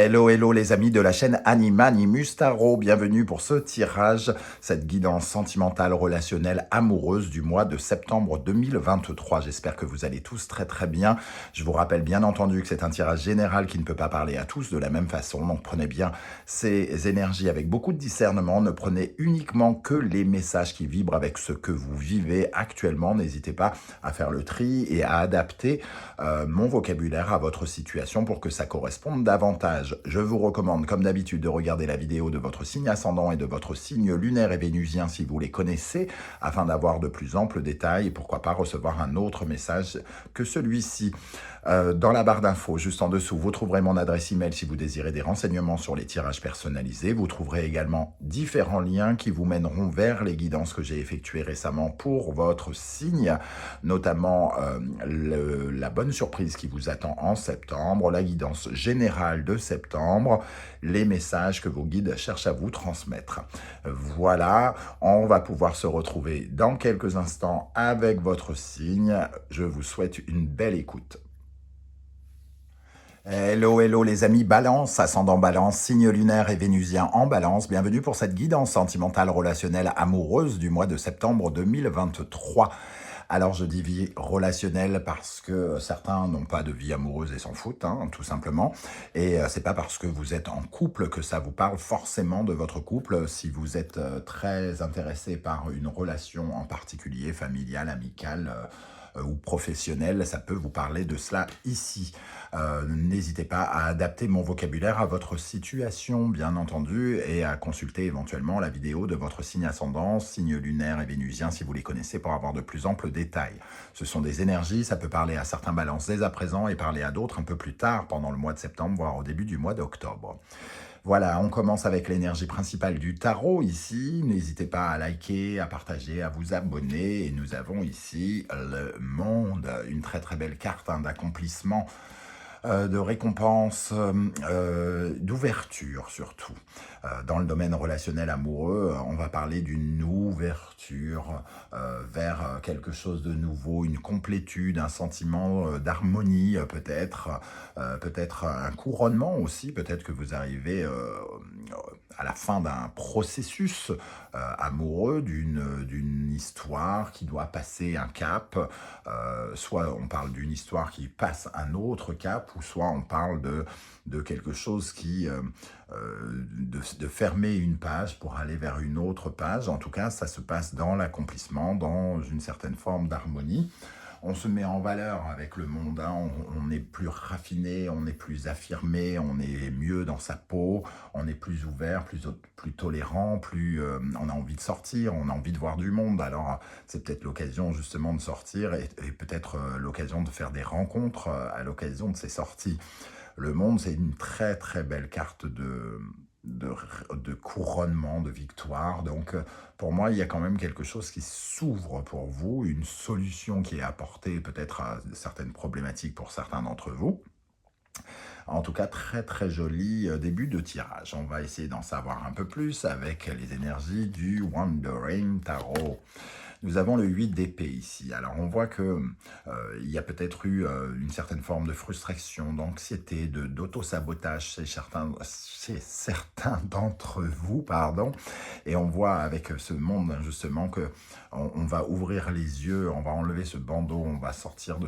Hello, hello les amis de la chaîne Animanimus Tarot, bienvenue pour ce tirage, cette guidance sentimentale, relationnelle, amoureuse du mois de septembre 2023. J'espère que vous allez tous très très bien. Je vous rappelle bien entendu que c'est un tirage général qui ne peut pas parler à tous de la même façon, donc prenez bien ces énergies avec beaucoup de discernement, ne prenez uniquement que les messages qui vibrent avec ce que vous vivez actuellement. N'hésitez pas à faire le tri et à adapter mon vocabulaire à votre situation pour que ça corresponde davantage. Je vous recommande, comme d'habitude, de regarder la vidéo de votre signe ascendant et de votre signe lunaire et vénusien si vous les connaissez, afin d'avoir de plus amples détails et pourquoi pas recevoir un autre message que celui-ci. Dans la barre d'infos, juste en dessous, vous trouverez mon adresse email si vous désirez des renseignements sur les tirages personnalisés. Vous trouverez également différents liens qui vous mèneront vers les guidances que j'ai effectuées récemment pour votre signe, notamment la bonne surprise qui vous attend en septembre, la guidance générale de septembre, les messages que vos guides cherchent à vous transmettre. Voilà, on va pouvoir se retrouver dans quelques instants avec votre signe. Je vous souhaite une belle écoute. Hello, hello les amis Balance, ascendant Balance, signe lunaire et vénusien en Balance. Bienvenue pour cette guidance sentimentale, relationnelle, amoureuse du mois de septembre 2023. Alors je dis vie relationnelle parce que certains n'ont pas de vie amoureuse et s'en foutent, hein, tout simplement. Et c'est pas parce que vous êtes en couple que ça vous parle forcément de votre couple. Si vous êtes très intéressé par une relation en particulier, familiale, amicale, ou professionnel, ça peut vous parler de cela ici. N'hésitez pas à adapter mon vocabulaire à votre situation, bien entendu, et à consulter éventuellement la vidéo de votre signe ascendant, signe lunaire et vénusien, si vous les connaissez, pour avoir de plus amples détails. Ce sont des énergies, ça peut parler à certains balances dès à présent et parler à d'autres un peu plus tard, pendant le mois de septembre, voire au début du mois d'octobre. Voilà, on commence avec l'énergie principale du tarot ici. N'hésitez pas à liker, à partager, à vous abonner. Et nous avons ici le monde, une très très belle carte d'accomplissement, de récompense, d'ouverture surtout. Dans le domaine relationnel amoureux, on va parler d'une ouverture vers quelque chose de nouveau, une complétude, un sentiment d'harmonie peut-être, peut-être un couronnement aussi, peut-être que vous arrivez à la fin d'un processus amoureux, d'une histoire qui doit passer un cap, soit on parle d'une histoire qui passe un autre cap, ou soit on parle de quelque chose qui, de fermer une page pour aller vers une autre page. En tout cas, ça se passe dans l'accomplissement, dans une certaine forme d'harmonie. On se met en valeur avec le monde, hein. On est plus raffiné, on est plus affirmé, on est mieux dans sa peau, on est plus ouvert, plus tolérant, on a envie de sortir, on a envie de voir du monde. Alors c'est peut-être l'occasion justement de sortir et peut-être l'occasion de faire des rencontres à l'occasion de ces sorties. Le monde, c'est une très très belle carte de couronnement, de victoire. Donc pour moi, il y a quand même quelque chose qui s'ouvre pour vous, une solution qui est apportée peut-être à certaines problématiques pour certains d'entre vous. En tout cas, très très joli début de tirage. On va essayer d'en savoir un peu plus avec les énergies du Wandering Tarot. Nous avons le 8 d'épée ici. Alors on voit que il y a peut-être eu une certaine forme de frustration, d'anxiété, d'auto-sabotage chez certains d'entre vous, pardon. Et on voit avec ce monde justement que on va ouvrir les yeux, on va enlever ce bandeau, on va sortir de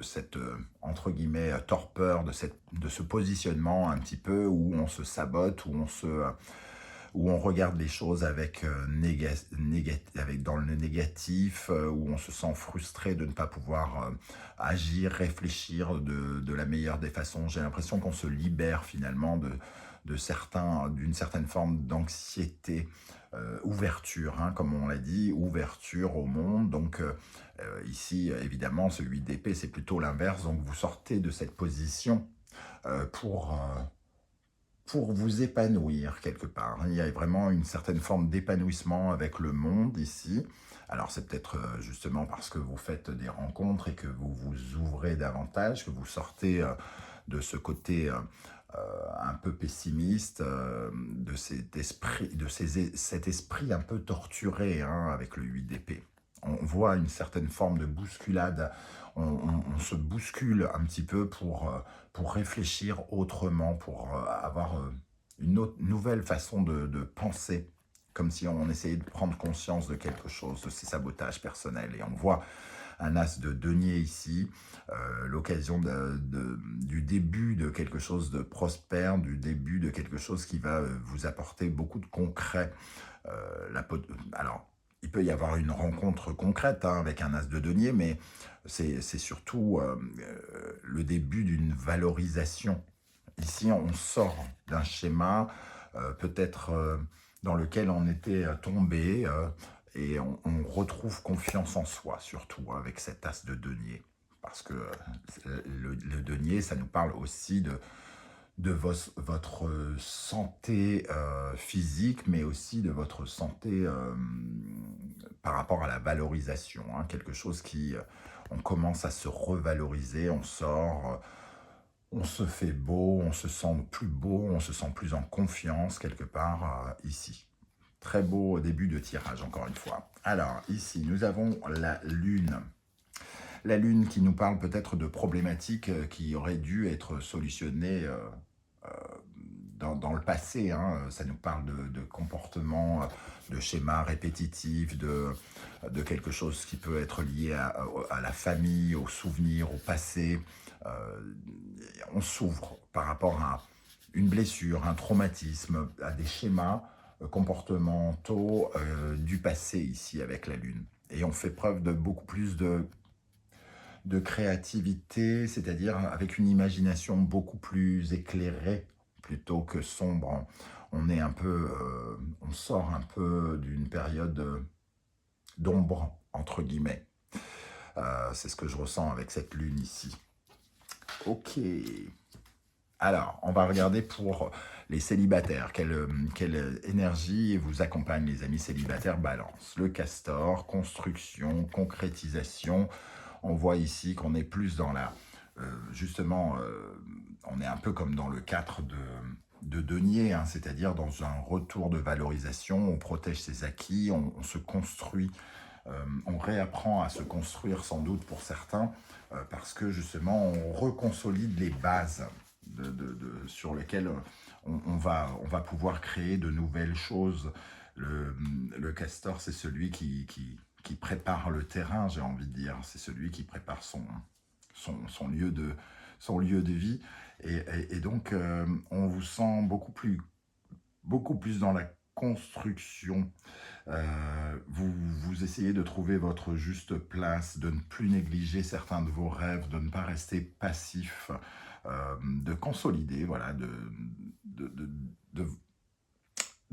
cette entre guillemets torpeur, de ce positionnement un petit peu où on se sabote, où on regarde les choses avec, dans le négatif, où on se sent frustré de ne pas pouvoir agir, réfléchir de la meilleure des façons. J'ai l'impression qu'on se libère finalement d'une certaine forme d'anxiété, ouverture, hein, comme on l'a dit, ouverture au monde. Donc ici, évidemment, ce 8 d'épée, c'est plutôt l'inverse. Donc vous sortez de cette position pour vous épanouir quelque part. Il y a vraiment une certaine forme d'épanouissement avec le monde ici. Alors c'est peut-être justement parce que vous faites des rencontres et que vous vous ouvrez davantage, que vous sortez de ce côté un peu pessimiste, cet esprit un peu torturé, hein, avec le 8 d'épée. On voit une certaine forme de bousculade. On se bouscule un petit peu pour réfléchir autrement, pour avoir une autre, nouvelle façon de penser, comme si on essayait de prendre conscience de quelque chose, de ses sabotages personnels. Et on voit un as de denier ici, l'occasion du début de quelque chose de prospère, du début de quelque chose qui va vous apporter beaucoup de concret. Alors, il peut y avoir une rencontre concrète hein, avec un as de denier, mais c'est surtout le début d'une valorisation. Ici, on sort d'un schéma peut-être dans lequel on était tombé et on retrouve confiance en soi, surtout avec cet as de denier. Parce que le denier, ça nous parle aussi de votre santé physique, mais aussi de votre santé par rapport à la valorisation. Hein, quelque chose qui, on commence à se revaloriser, on sort, on se fait beau, on se sent plus beau, on se sent plus en confiance quelque part ici. Très beau début de tirage, encore une fois. Alors, ici, nous avons la Lune. La Lune qui nous parle peut-être de problématiques qui auraient dû être solutionnées dans le passé. Hein. Ça nous parle de comportements, de schémas répétitifs, de quelque chose qui peut être lié à la famille, aux souvenirs, au passé. On s'ouvre par rapport à une blessure, un traumatisme, à des schémas comportementaux du passé ici avec la Lune. Et on fait preuve de beaucoup plus de créativité, c'est-à-dire avec une imagination beaucoup plus éclairée plutôt que sombre. On est un peu, on sort un peu d'une période d'ombre, entre guillemets. C'est ce que je ressens avec cette lune ici. Ok. Alors, on va regarder pour les célibataires. Quelle énergie vous accompagne, les amis célibataires? Balance. Le castor, construction, concrétisation. On voit ici qu'on est plus dans la... justement, on est un peu comme dans le 4 de denier, hein, c'est-à-dire dans un retour de valorisation. On protège ses acquis, on se construit, on réapprend à se construire sans doute pour certains, parce que justement, on reconsolide les bases sur lesquelles on va pouvoir créer de nouvelles choses. Le castor, c'est celui qui prépare le terrain, j'ai envie de dire. C'est celui qui prépare son lieu de vie. Et donc, on vous sent beaucoup plus dans la construction. Vous essayez de trouver votre juste place, de ne plus négliger certains de vos rêves, de ne pas rester passif, de consolider, voilà, de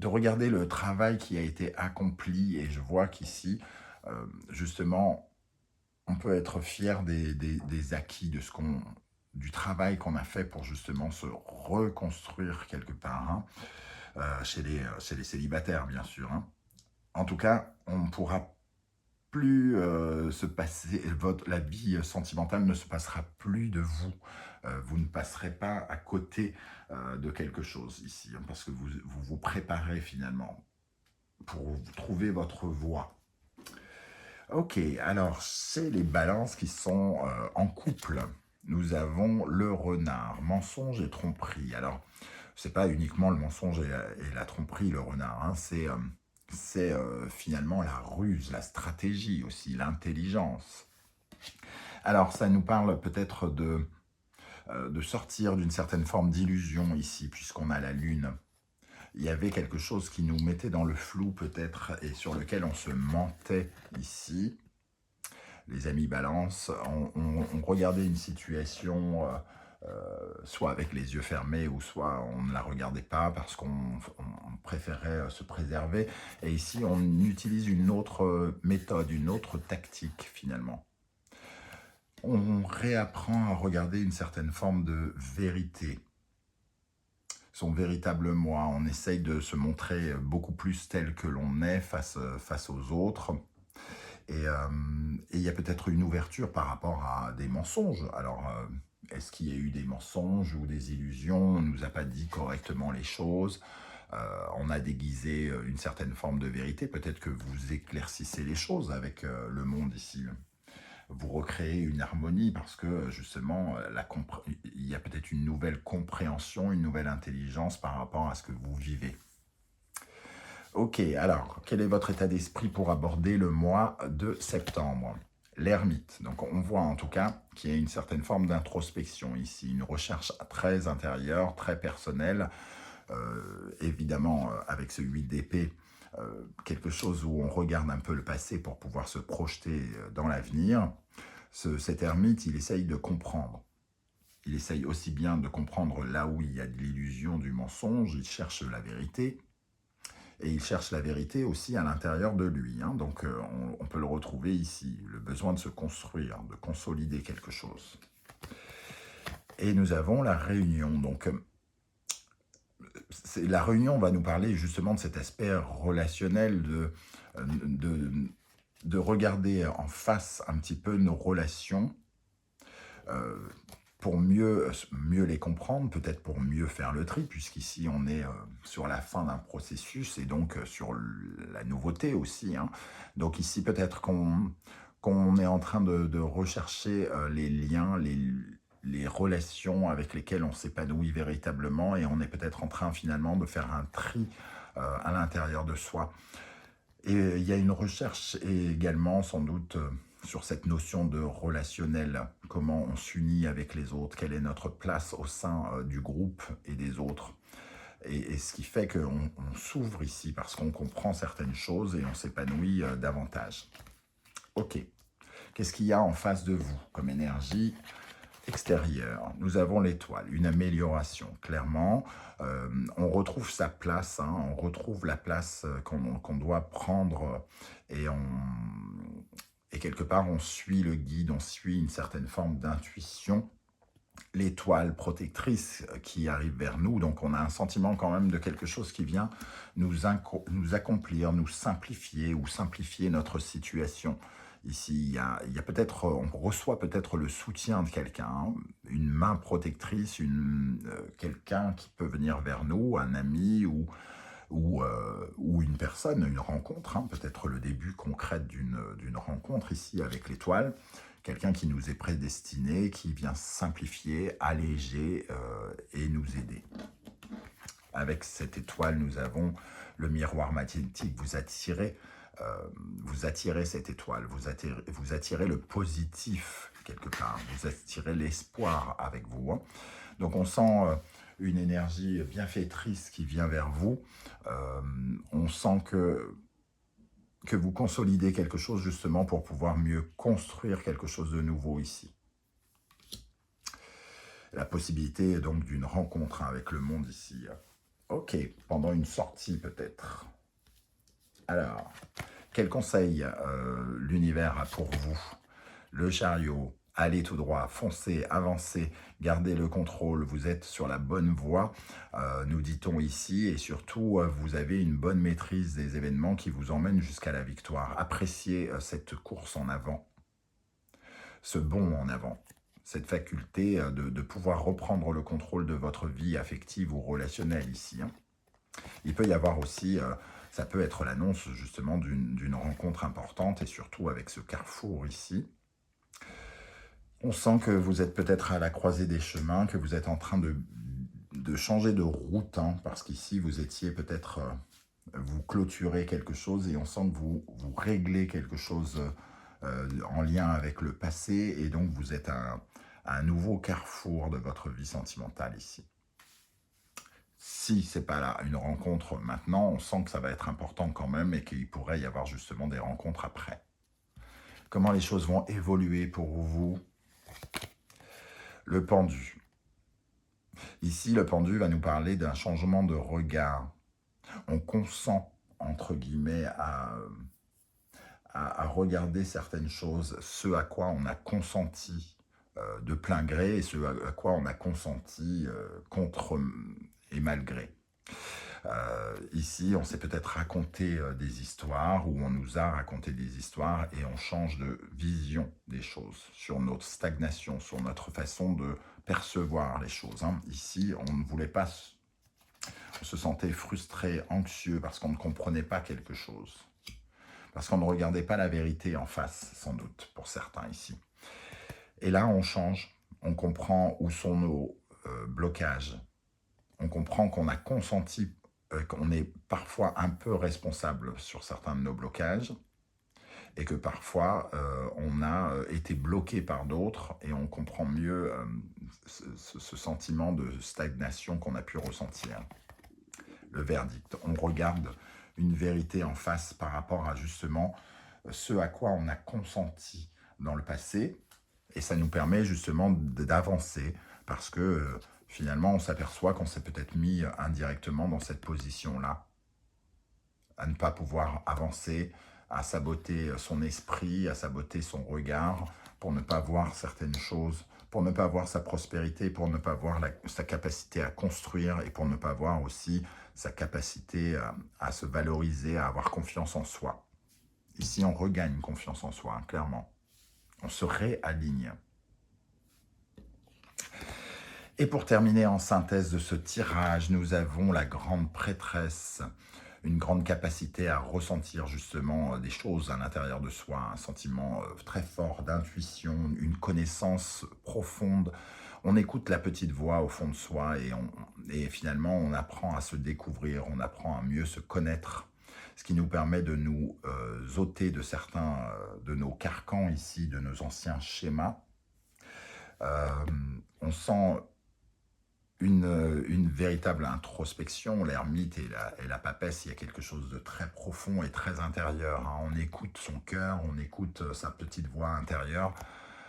regarder le travail qui a été accompli. Et je vois qu'ici, justement, on peut être fier des acquis, du travail qu'on a fait pour justement se reconstruire quelque part, hein, chez les célibataires, bien sûr. Hein. En tout cas, on ne pourra plus se passer, la vie sentimentale ne se passera plus de vous. Vous ne passerez pas à côté de quelque chose ici, hein, parce que vous préparez finalement pour trouver votre voie. Ok, alors c'est les balances qui sont en couple. Nous avons le renard, mensonge et tromperie. Alors, c'est pas uniquement le mensonge et la tromperie, le renard, hein, c'est finalement la ruse, la stratégie aussi, l'intelligence. Alors, ça nous parle peut-être de sortir d'une certaine forme d'illusion ici, puisqu'on a la lune. Il y avait quelque chose qui nous mettait dans le flou peut-être et sur lequel on se mentait ici. Les amis balance, on regardait une situation soit avec les yeux fermés ou soit on ne la regardait pas parce qu'on préférait se préserver. Et ici, on utilise une autre méthode, une autre tactique finalement. On réapprend à regarder une certaine forme de vérité, son véritable moi. On essaye de se montrer beaucoup plus tel que l'on est face aux autres. Et il y a peut-être une ouverture par rapport à des mensonges. Alors, est-ce qu'il y a eu des mensonges ou des illusions? On ne nous a pas dit correctement les choses. On a déguisé une certaine forme de vérité. Peut-être que vous éclaircissez les choses avec le monde ici. Vous recréez une harmonie parce que justement, il y a peut-être une nouvelle compréhension, une nouvelle intelligence par rapport à ce que vous vivez. Ok, alors, quel est votre état d'esprit pour aborder le mois de septembre? L'ermite. Donc, on voit en tout cas qu'il y a une certaine forme d'introspection ici, une recherche très intérieure, très personnelle. Évidemment, avec ce 8 d'épée, quelque chose où on regarde un peu le passé pour pouvoir se projeter dans l'avenir. Cet ermite, il essaye de comprendre. Il essaye aussi bien de comprendre là où il y a de l'illusion, du mensonge, il cherche la vérité. Et il cherche la vérité aussi à l'intérieur de lui. Hein. Donc on peut le retrouver ici, le besoin de se construire, de consolider quelque chose. Et nous avons la réunion. Donc la réunion va nous parler justement de cet aspect relationnel, de regarder en face un petit peu nos relations, pour mieux les comprendre, peut-être pour mieux faire le tri, puisqu'ici on est sur la fin d'un processus et donc sur la nouveauté aussi. Hein. Donc ici peut-être qu'on est en train de rechercher les liens, les relations avec lesquelles on s'épanouit véritablement et on est peut-être en train finalement de faire un tri à l'intérieur de soi. Et il y a une recherche également sans doute sur cette notion de relationnel, comment on s'unit avec les autres, quelle est notre place au sein du groupe et des autres. Et ce qui fait qu'on s'ouvre ici parce qu'on comprend certaines choses et on s'épanouit davantage. Ok, qu'est-ce qu'il y a en face de vous comme énergie extérieure? Nous avons l'étoile, une amélioration, clairement. On retrouve sa place, hein, on retrouve la place qu'on doit prendre et quelque part on suit le guide, on suit une certaine forme d'intuition, l'étoile protectrice qui arrive vers nous, donc on a un sentiment quand même de quelque chose qui vient nous accomplir, nous simplifier ou simplifier notre situation. Ici, il y a peut-être, on reçoit peut-être le soutien de quelqu'un, hein, une main protectrice, quelqu'un qui peut venir vers nous, un ami ou une personne, une rencontre, hein, peut-être le début concret d'une rencontre ici avec l'étoile, quelqu'un qui nous est prédestiné, qui vient simplifier, alléger et nous aider. Avec cette étoile, nous avons le miroir magnétique, vous attirez cette étoile, vous attirez le positif quelque part, vous attirez l'espoir avec vous. Hein. Donc on sent une énergie bienfaitrice qui vient vers vous. On sent que vous consolidez quelque chose justement pour pouvoir mieux construire quelque chose de nouveau ici. La possibilité donc d'une rencontre avec le monde ici. Ok, pendant une sortie peut-être. Alors, quel conseil l'univers a pour vous? Le chariot, allez tout droit, foncez, avancez, gardez le contrôle, vous êtes sur la bonne voie, nous dit-on ici, et surtout, vous avez une bonne maîtrise des événements qui vous emmènent jusqu'à la victoire. Appréciez cette course en avant, ce bond en avant, cette faculté de pouvoir reprendre le contrôle de votre vie affective ou relationnelle ici. Hein. Il peut y avoir aussi... ça peut être l'annonce justement d'une rencontre importante et surtout avec ce carrefour ici. On sent que vous êtes peut-être à la croisée des chemins, que vous êtes en train de changer de route, hein, parce qu'ici vous étiez peut-être, vous clôturez quelque chose et on sent que vous réglez quelque chose en lien avec le passé et donc vous êtes à un nouveau carrefour de votre vie sentimentale ici. Si ce n'est pas là une rencontre maintenant, on sent que ça va être important quand même et qu'il pourrait y avoir justement des rencontres après. Comment les choses vont évoluer pour vous? Le pendu. Ici, le pendu va nous parler d'un changement de regard. On consent, entre guillemets, à regarder certaines choses, ce à quoi on a consenti de plein gré et ce à quoi on a consenti contre et malgré. Ici, on s'est peut-être raconté des histoires ou on nous a raconté des histoires et on change de vision des choses sur notre stagnation, sur notre façon de percevoir les choses. Hein. Ici, on ne voulait pas On se sentait frustré, anxieux, parce qu'on ne comprenait pas quelque chose. Parce qu'on ne regardait pas la vérité en face, sans doute, pour certains ici. Et là, on change, on comprend où sont nos blocages. On comprend qu'on a consenti, qu'on est parfois un peu responsable sur certains de nos blocages, et que parfois, on a été bloqué par d'autres, et on comprend mieux ce sentiment de stagnation qu'on a pu ressentir. Le verdict, on regarde une vérité en face par rapport à justement ce à quoi on a consenti dans le passé, et ça nous permet justement d'avancer, parce que finalement on s'aperçoit qu'on s'est peut-être mis indirectement dans cette position-là, à ne pas pouvoir avancer, à saboter son esprit, à saboter son regard, pour ne pas voir certaines choses, pour ne pas voir sa prospérité, pour ne pas voir sa capacité à construire, et pour ne pas voir aussi sa capacité à se valoriser, à avoir confiance en soi. Ici, on regagne confiance en soi, hein, clairement. On se réaligne. Et pour terminer en synthèse de ce tirage, nous avons la grande prêtresse, une grande capacité à ressentir justement des choses à l'intérieur de soi, un sentiment très fort d'intuition, une connaissance profonde. On écoute la petite voix au fond de soi, et finalement on apprend à se découvrir, on apprend à mieux se connaître, ce qui nous permet de nous ôter de certains de nos carcans ici, de nos anciens schémas. On sent une véritable introspection. L'ermite et la papesse, il y a quelque chose de très profond et très intérieur, hein. On écoute son cœur, on écoute sa petite voix intérieure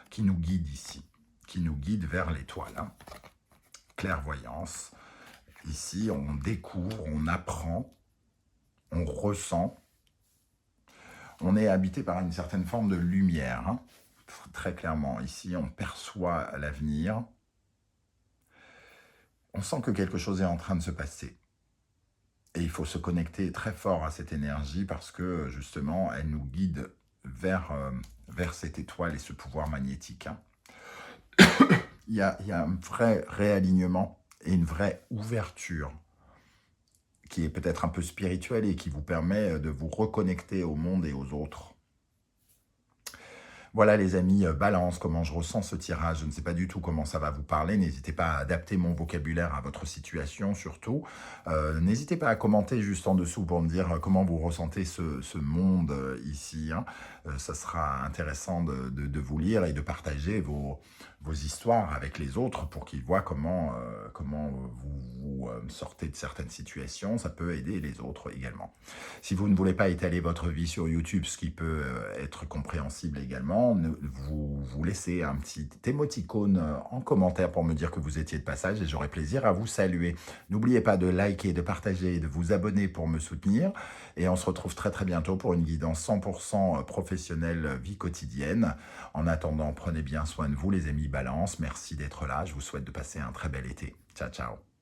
qui nous guide ici, qui nous guide vers l'étoile, hein. Clairvoyance. Ici, on découvre, on apprend, on ressent. On est habité par une certaine forme de lumière, hein. Très clairement. Ici, on perçoit l'avenir. On sent que quelque chose est en train de se passer. Et il faut se connecter très fort à cette énergie, parce que justement, elle nous guide vers cette étoile et ce pouvoir magnétique, hein. Il y a un vrai réalignement et une vraie ouverture qui est peut-être un peu spirituelle et qui vous permet de vous reconnecter au monde et aux autres. Voilà les amis, balance, comment je ressens ce tirage. Je ne sais pas du tout comment ça va vous parler. N'hésitez pas à adapter mon vocabulaire à votre situation surtout. N'hésitez pas à commenter juste en dessous pour me dire comment vous ressentez ce monde ici, hein. Ça sera intéressant de vous lire et de partager vos histoires avec les autres pour qu'ils voient comment vous sortez de certaines situations. Ça peut aider les autres également. Si vous ne voulez pas étaler votre vie sur YouTube, ce qui peut être compréhensible également, vous laissez un petit émoticône en commentaire pour me dire que vous étiez de passage, et j'aurai plaisir à vous saluer. N'oubliez pas de liker, de partager et de vous abonner pour me soutenir. Et on se retrouve très très bientôt pour une guidance 100% professionnelle vie quotidienne. En attendant, prenez bien soin de vous les amis Balance. Merci d'être là. Je vous souhaite de passer un très bel été. Ciao, ciao.